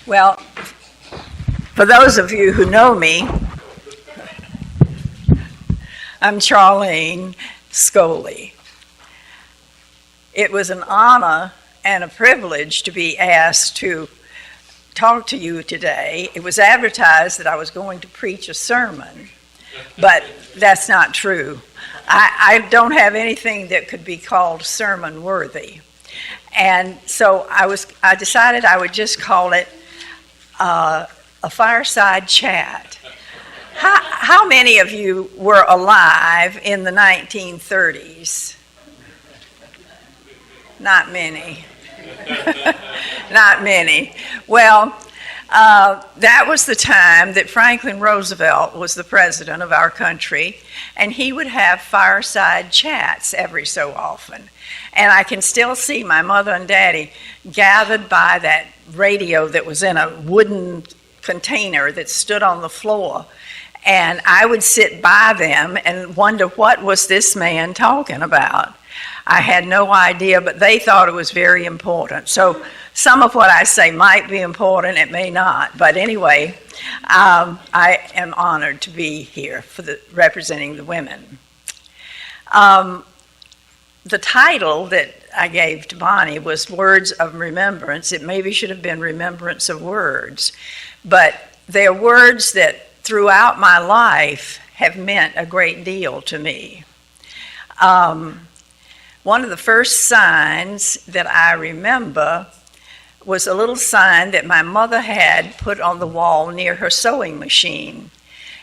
Well, for those of you who know me, I'm Charlene Scholey. It was an honor and a privilege to be asked to talk to you today. It was advertised that I was going to preach a sermon, but that's not true. I don't have anything that could be called sermon worthy. And so I decided I would just call it a fireside chat. How many of you were alive in the 1930s? Not many. Not many. Well, that was the time that Franklin Roosevelt was the president of our country, and he would have fireside chats every so often. And I can still see my mother and daddy gathered by that radio that was in a wooden container that stood on the floor. And I would sit by them and wonder, what was this man talking about? I had no idea, but they thought it was very important. So some of what I say might be important, it may not. But anyway, I am honored to be here representing the women. The title that I gave to Bonnie was Words of Remembrance. It maybe should have been Remembrance of Words. But they're words that throughout my life have meant a great deal to me. One of the first signs that I remember was a little sign that my mother had put on the wall near her sewing machine.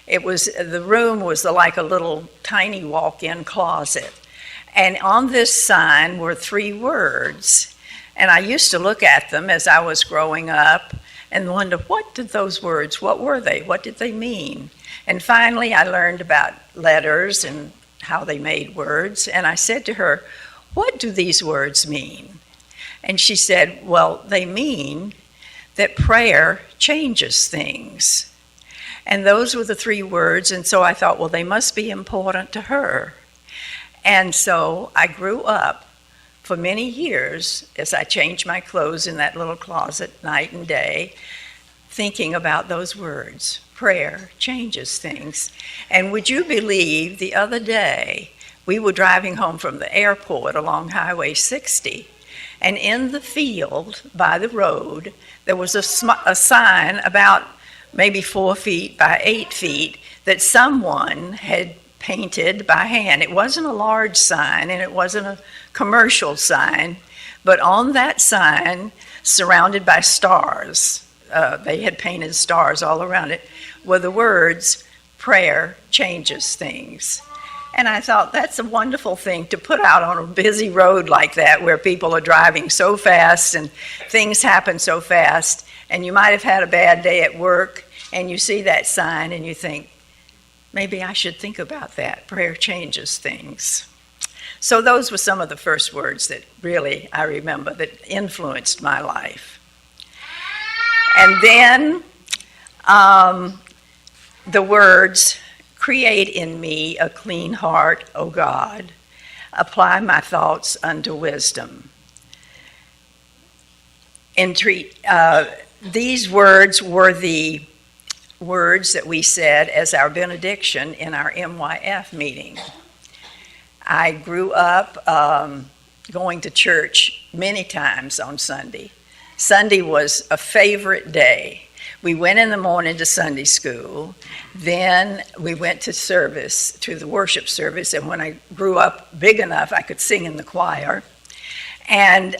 The room was like a little tiny walk-in closet. And on this sign were 3 words. And I used to look at them as I was growing up and wonder, what were they? What did they mean? And finally I learned about letters and how they made words. And I said to her, what do these words mean? And she said, well, they mean that prayer changes things. And those were the 3 words. And so I thought, well, they must be important to her. And so I grew up for many years as I changed my clothes in that little closet night and day, thinking about those words. Prayer changes things. And would you believe, the other day, we were driving home from the airport along Highway 60, and in the field by the road, there was a sign about maybe 4 feet by 8 feet that someone had painted by hand. It wasn't a large sign and it wasn't a commercial sign, but on that sign, surrounded by stars, they had painted stars all around it, were the words, prayer changes things. And I thought, that's a wonderful thing to put out on a busy road like that, where people are driving so fast and things happen so fast, and you might have had a bad day at work and you see that sign and you think, maybe I should think about that. Prayer changes things. So those were some of the first words that really I remember that influenced my life. And then the words, create in me a clean heart, O God. Apply my thoughts unto wisdom. These words were the words that we said as our benediction in our MYF meeting. I grew up going to church many times on Sunday. Sunday was a favorite day. We went in the morning to Sunday school. Then we went to the worship service. And when I grew up big enough, I could sing in the choir. And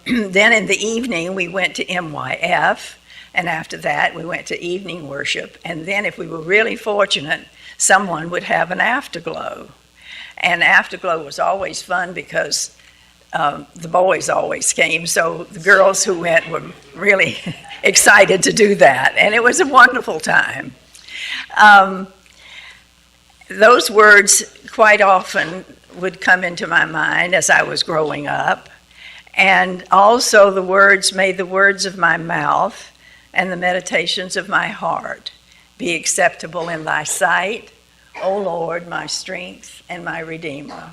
then in the evening, we went to MYF. And after that, we went to evening worship. And then if we were really fortunate, someone would have an afterglow. And afterglow was always fun because the boys always came. So the girls who went were really excited to do that. And it was a wonderful time. Those words quite often would come into my mind as I was growing up. And also the words, may the words of my mouth and the meditations of my heart be acceptable in thy sight, O Lord, my strength and my Redeemer.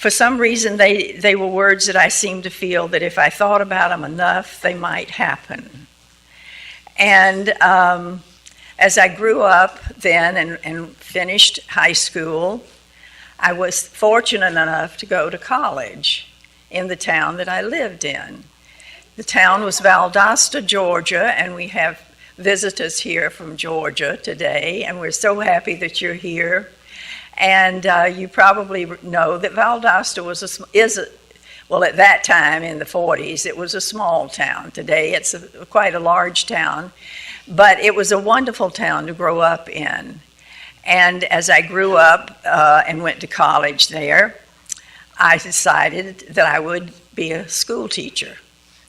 for some reason, they were words that I seemed to feel that if I thought about them enough, they might happen. And as I grew up then and finished high school, I was fortunate enough to go to college in the town that I lived in. The town was Valdosta, Georgia, and we have visitors here from Georgia today, and we're so happy that you're here. And you probably know that Valdosta well, at that time in the 40s, it was a small town. Today, it's quite a large town, but it was a wonderful town to grow up in. And as I grew up and went to college there, I decided that I would be a school teacher.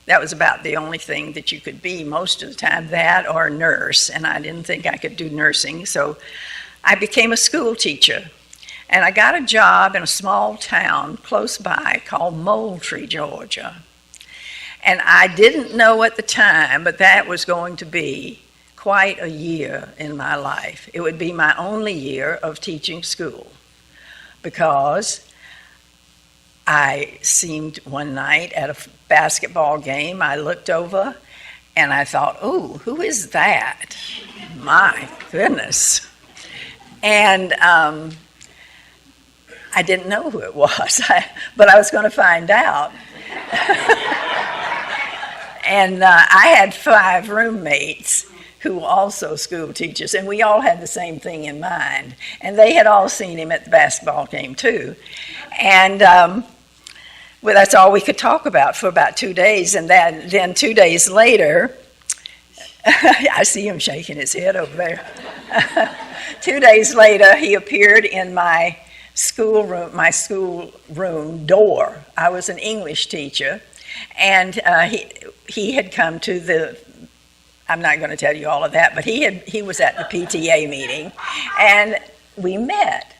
That was about the only thing that you could be most of the time, that or a nurse, and I didn't think I could do nursing, so I became a school teacher. And I got a job in a small town close by called Moultrie, Georgia. And I didn't know at the time, but that was going to be quite a year in my life. It would be my only year of teaching school, because I seemed one night at a basketball game, I looked over and I thought, oh, who is that? My goodness. And I didn't know who it was, but I was going to find out. And I had 5 roommates who were also school teachers, and we all had the same thing in mind. And they had all seen him at the basketball game too. And well, that's all we could talk about for about 2 days. And then 2 days later, I see him shaking his head over there. 2 days later, he appeared in my school room door. I was an English teacher, and he had come to the, I'm not going to tell you all of that, but he was at the PTA meeting, and we met.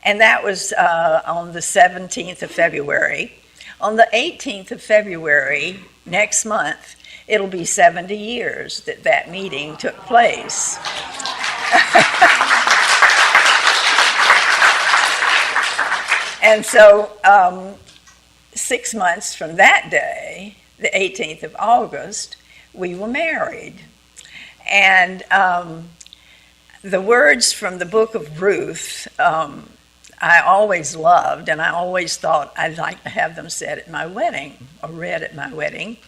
And that was on the 17th of February. On the 18th of February, next month, it'll be 70 years that meeting took place. And so 6 months from that day, the 18th of August, we were married. And the words from the book of Ruth, I always loved, and I always thought I'd like to have them said at my wedding, or read at my wedding.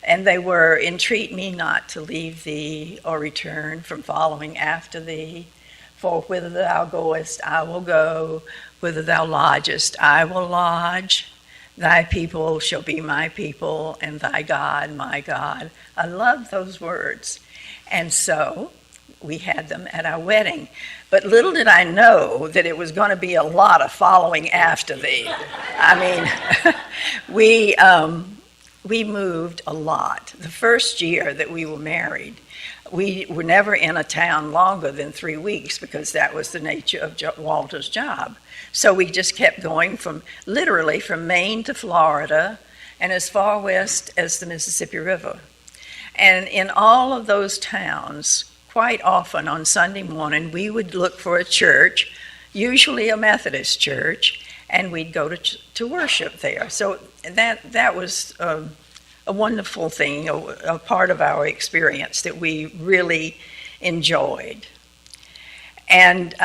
And they were, entreat me not to leave thee or return from following after thee. For whither thou goest, I will go. Whither thou lodgest, I will lodge. Thy people shall be my people, and thy God, my God. I love those words. And so we had them at our wedding. But little did I know that it was going to be a lot of following after thee. I mean, we moved a lot. The first year that we were married, we were never in a town longer than 3 weeks, because that was the nature of Walter's job. So we just kept going literally from Maine to Florida and as far west as the Mississippi River. And in all of those towns, quite often on Sunday morning, we would look for a church, usually a Methodist church, and we'd go to worship there. So that was a wonderful thing, a part of our experience that we really enjoyed. And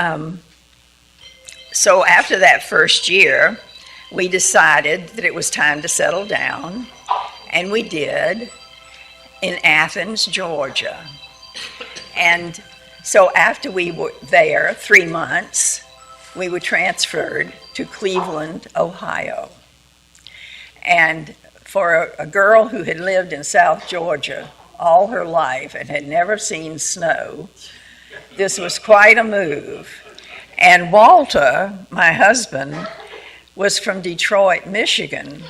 so after that first year, we decided that it was time to settle down, and we did, in Athens, Georgia. And so after we were there 3 months, we were transferred to Cleveland, Ohio. And for a girl who had lived in South Georgia all her life and had never seen snow, this was quite a move. And Walter, my husband, was from Detroit, Michigan,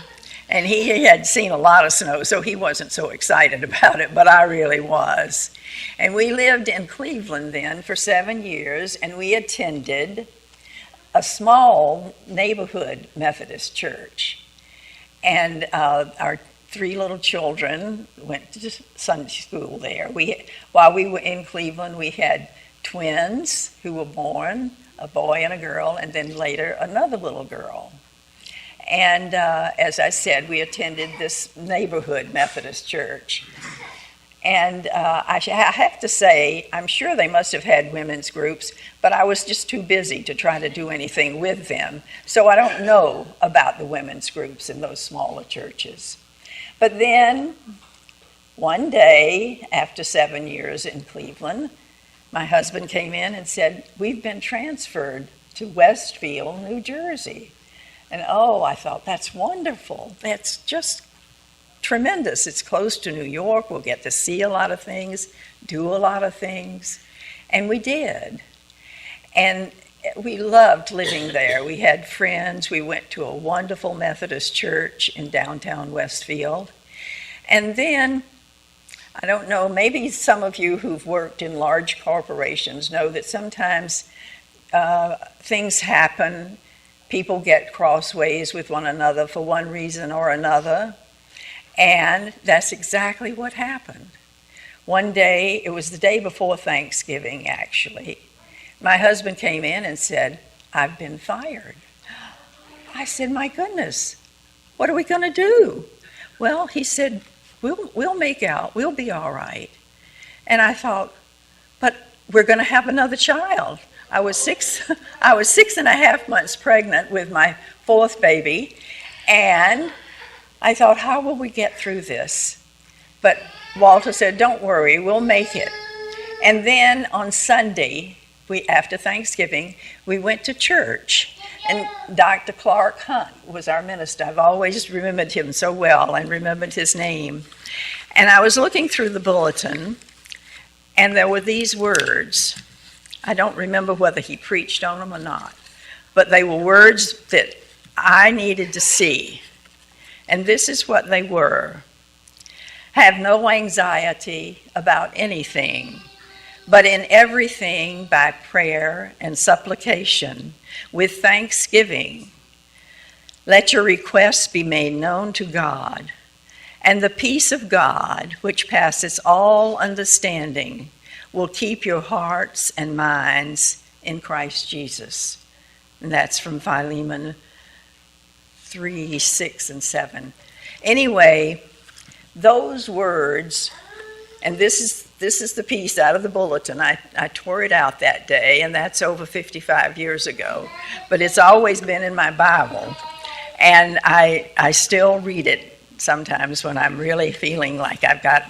and he had seen a lot of snow, so he wasn't so excited about it, but I really was. And we lived in Cleveland then for 7 years, and we attended a small neighborhood Methodist church. And our 3 little children went to Sunday school there. While we were in Cleveland, we had twins who were born, a boy and a girl, and then later another little girl. And as I said, we attended this neighborhood Methodist church. And I have to say, I'm sure they must have had women's groups, but I was just too busy to try to do anything with them. So I don't know about the women's groups in those smaller churches. But then, one day, after 7 years in Cleveland, my husband came in and said, "We've been transferred to Westfield, New Jersey." And I thought, that's wonderful. That's just tremendous. It's close to New York. We'll get to see a lot of things, do a lot of things. And we did. And we loved living there. We had friends. We went to a wonderful Methodist church in downtown Westfield. And then, I don't know, maybe some of you who've worked in large corporations know that sometimes things happen. People get crossways with one another for one reason or another. And that's exactly what happened. One day, it was the day before Thanksgiving, actually, my husband came in and said, "I've been fired." I said, "My goodness, what are we going to do?" Well, he said, we'll make out, we'll be all right. And I thought, but we're going to have another child. I was 6.5 months pregnant with my fourth baby, and I thought, how will we get through this? But Walter said, "Don't worry, we'll make it." And then on Sunday, after Thanksgiving, we went to church, and Dr. Clark Hunt was our minister. I've always remembered him so well and remembered his name. And I was looking through the bulletin, and there were these words. I don't remember whether he preached on them or not, but they were words that I needed to see. And this is what they were. "Have no anxiety about anything, but in everything by prayer and supplication, with thanksgiving, let your requests be made known to God, and the peace of God, which passes all understanding, will keep your hearts and minds in Christ Jesus." And that's from Philemon 3, 6, and 7. Anyway, those words, and this is the piece out of the bulletin. I tore it out that day, and that's over 55 years ago. But it's always been in my Bible, and I still read it sometimes when I'm really feeling like I've got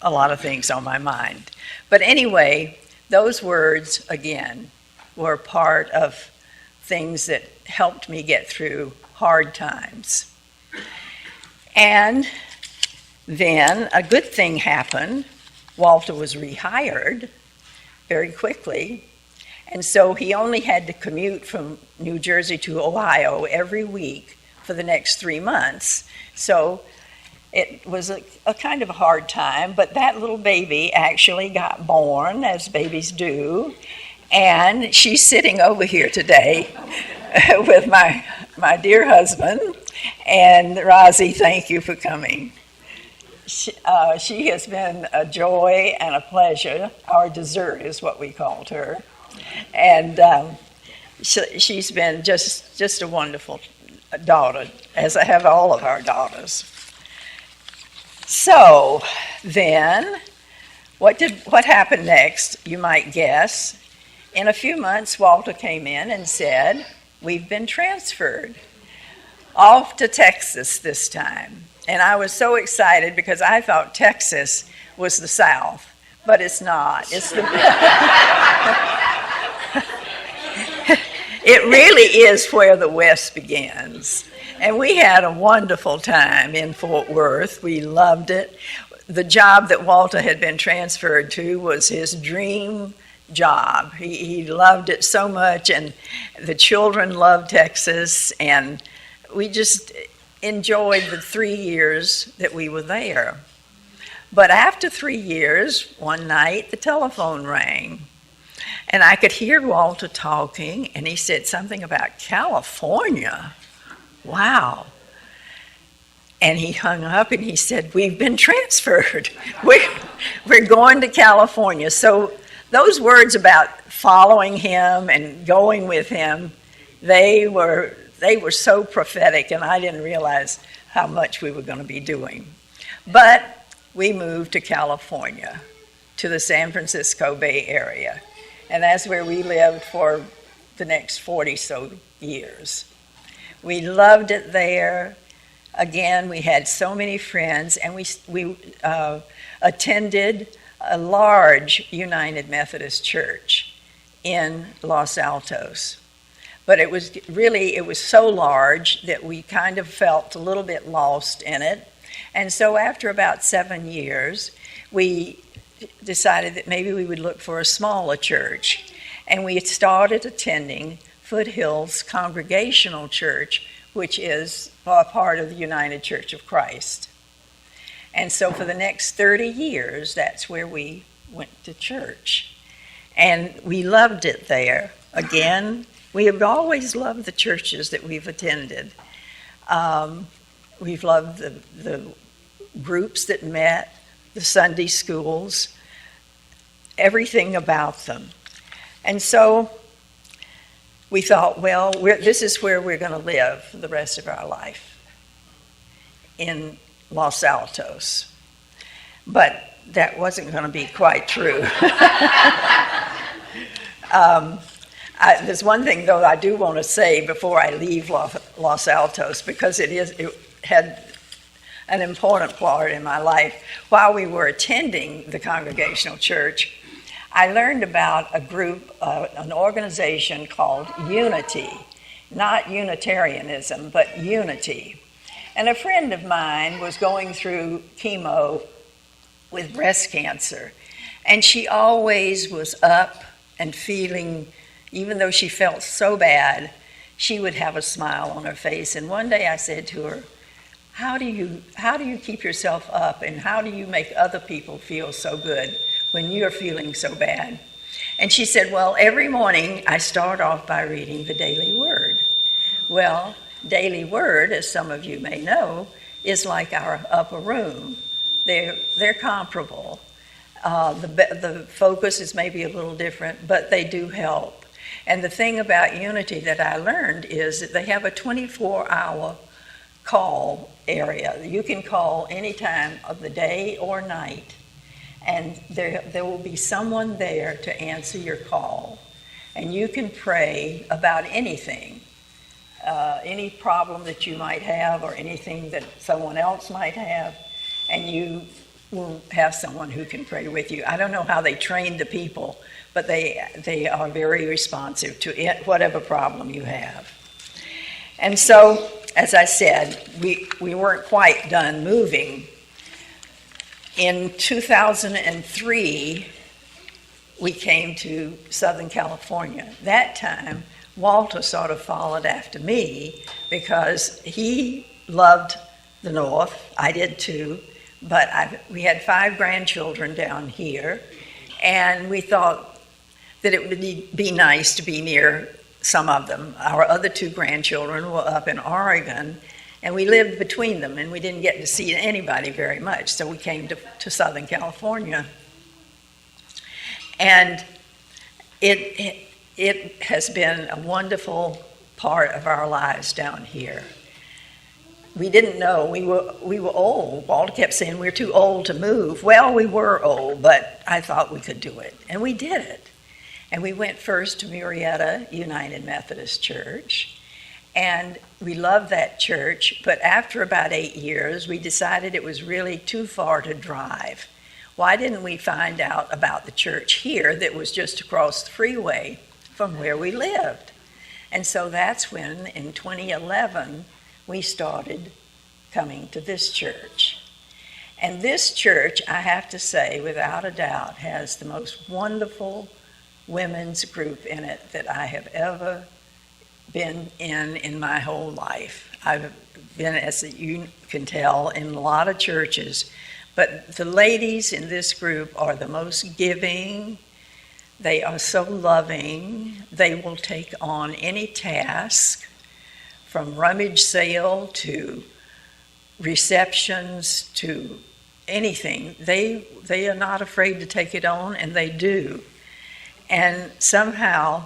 a lot of things on my mind. But anyway, those words, again, were part of things that helped me get through hard times. And then a good thing happened. Walter was rehired very quickly, and so he only had to commute from New Jersey to Ohio every week for the next 3 months. So it was a kind of a hard time, but that little baby actually got born, as babies do, and she's sitting over here today with my dear husband. And Rozzy, thank you for coming. She has been a joy and a pleasure. Our dessert is what we called her. And she's been just a wonderful daughter, as I have all of our daughters. So then, what happened next, you might guess. In a few months, Walter came in and said, "We've been transferred off to Texas this time." And I was so excited because I thought Texas was the South, but it's not. It's the It really is where the West begins. And we had a wonderful time in Fort Worth. We loved it. The job that Walter had been transferred to was his dream job. He loved it so much, and the children loved Texas, and we just enjoyed the 3 years that we were there. But after 3 years, one night, the telephone rang. And I could hear Walter talking, and he said something about California. Wow. And he hung up and he said, "We've been transferred. We're going to California." So those words about following him and going with him, they were they were so prophetic, and I didn't realize how much we were going to be doing. But we moved to California, to the San Francisco Bay Area, and that's where we lived for the next 40-so years. We loved it there. Again, we had so many friends, and we attended a large United Methodist church in Los Altos. But it was so large that we kind of felt a little bit lost in it. And so after about 7 years, we decided that maybe we would look for a smaller church. And we started attending Foothills Congregational Church, which is a part of the United Church of Christ. And so for the next 30 years, that's where we went to church. And we loved it there. Again, we have always loved the churches that we've attended. We've loved the groups that met, the Sunday schools, everything about them. And so we thought, well, this is where we're going to live for the rest of our life, in Los Altos. But that wasn't going to be quite true. There's one thing, though, I do want to say before I leave Los Altos, because it had an important part in my life. While we were attending the Congregational Church, I learned about a group, an organization called Unity. Not Unitarianism, but Unity. And a friend of mine was going through chemo with breast cancer, and she always was up and feeling, even though she felt so bad, she would have a smile on her face. And one day I said to her, how do you keep yourself up, and how do you make other people feel so good when you're feeling so bad? And she said, well, every morning I start off by reading the Daily Word. Well, Daily Word, as some of you may know, is like our upper room. They're comparable. The focus is maybe a little different, but they do help. And the thing about Unity that I learned is that they have a 24-hour call area. You can call any time of the day or night, and there will be someone there to answer your call. And you can pray about anything, any problem that you might have or anything that someone else might have, and you will have someone who can pray with you. I don't know how they train the people, but they are very responsive to it, whatever problem you have. And so, as I said, we weren't quite done moving. In 2003, we came to Southern California. That time, Walter sort of followed after me because he loved the North. I did too, but we had 5 grandchildren down here, and we thought that it would be nice to be near some of them. Our other 2 grandchildren were up in Oregon, and we lived between them, and we didn't get to see anybody very much, so we came to Southern California. And it has been a wonderful part of our lives down here. We didn't know, we were old. Walter kept saying we're too old to move. Well, we were old, but I thought we could do it, and we did it. And we went first to Murrieta United Methodist Church, and we loved that church, but after about 8 years, we decided it was really too far to drive. Why didn't we find out about the church here that was just across the freeway from where we lived? And so that's when, in 2011, we started coming to this church. And this church, I have to say, without a doubt, has the most wonderful women's group in it that I have ever been in my whole life. I've been, as you can tell, in a lot of churches, but the ladies in this group are the most giving. They are so loving. They will take on any task, from rummage sale to receptions to anything. They are not afraid to take it on, and they do. And somehow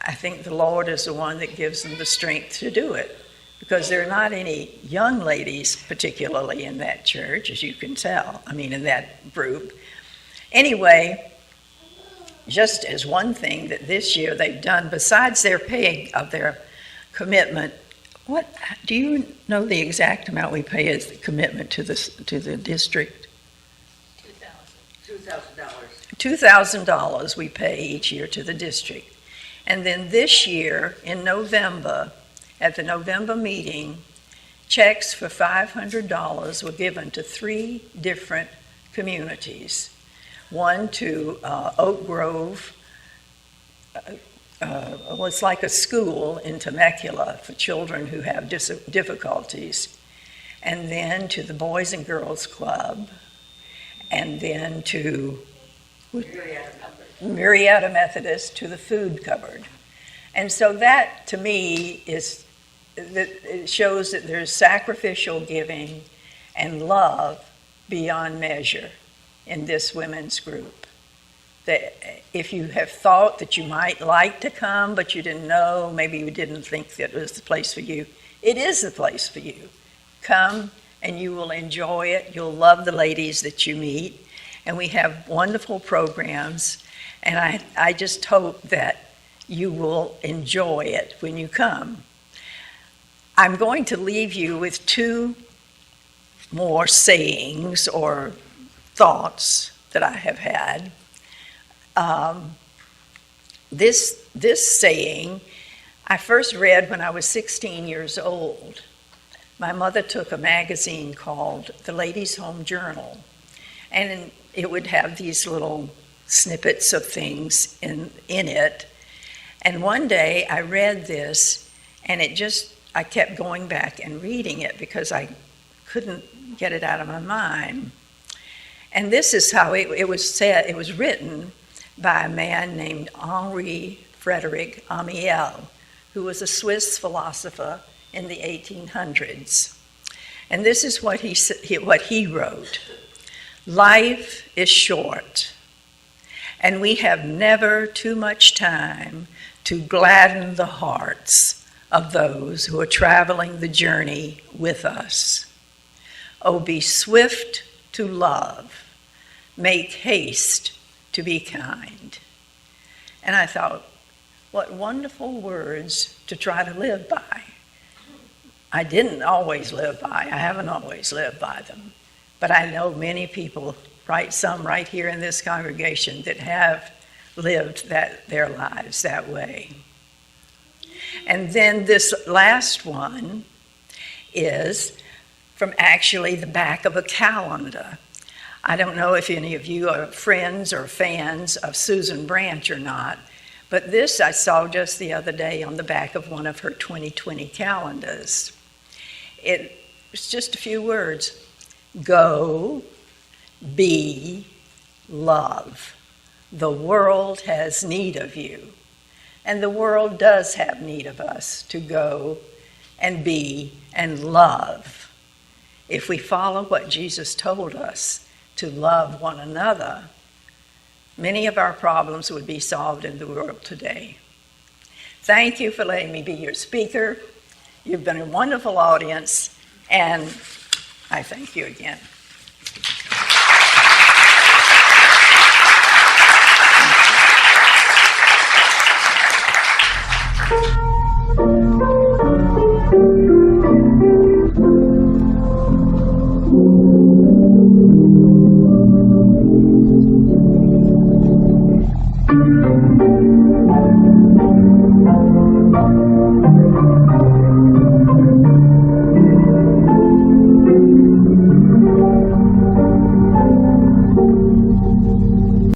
I think the Lord is the one that gives them the strength to do it, because there are not any young ladies particularly in that church, as you can tell, in that group. Anyway, just as one thing that this year they've done, besides their paying of their commitment, what do you know the exact amount we pay as the commitment to the district? $2,000 we pay each year to the district. And then this year, in November, at the November meeting, checks for $500 were given to 3 different communities. One to Oak Grove, it's like a school in Temecula for children who have difficulties, and then to the Boys and Girls Club, and then to Marietta Methodist, to the food cupboard. And so that, to me, it shows that there's sacrificial giving and love beyond measure in this women's group. That if you have thought that you might like to come, but you didn't know, maybe you didn't think that it was the place for you, it is the place for you. Come and you will enjoy it. You'll love the ladies that you meet. And we have wonderful programs. And I just hope that you will enjoy it when you come. I'm going to leave you with 2 more sayings or thoughts that I have had. This saying I first read when I was 16 years old. My mother took a magazine called The Ladies' Home Journal, and it would have these little snippets of things in it. And one day I read this, and I kept going back and reading it because I couldn't get it out of my mind. And this is how it was said. It was written by a man named Henri Frédéric Amiel, who was a Swiss philosopher in the 1800s. And this is what he wrote. Life is short, and we have never too much time to gladden the hearts of those who are traveling the journey with us. Oh, be swift to love, make haste to be kind. And I thought, what wonderful words to try to live by. I didn't always live by, I haven't always lived by them, but I know many people, some right here in this congregation, that have lived their lives that way. And then this last one is from actually the back of a calendar. I don't know if any of you are friends or fans of Susan Branch or not, but this I saw just the other day on the back of one of her 2020 calendars. It's just a few words. Go, be, love. The world has need of you. And the world does have need of us to go and be and love. If we follow what Jesus told us, to love one another, many of our problems would be solved in the world today. Thank you for letting me be your speaker. You've been a wonderful audience, and I thank you again.